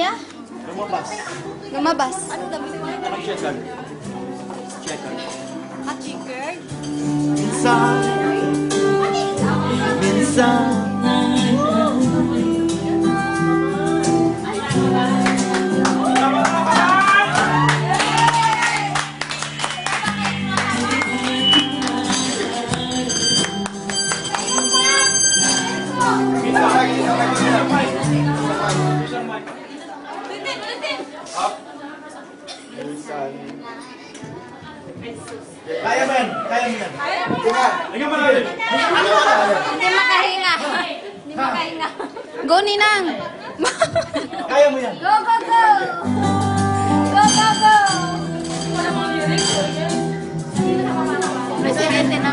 Maya? Lumabas. Lumabas. Ano dami mo? Checker. Checker. At checkered? Minsan. Minsan. Minsan. Kaya mo yan. Kaya mo yan. Tingnan mo natin. Hindi makahinga. Hindi makahinga. Go, Ninang. Kaya mo yan. Go, go, go. Go, go, go. Presidente na.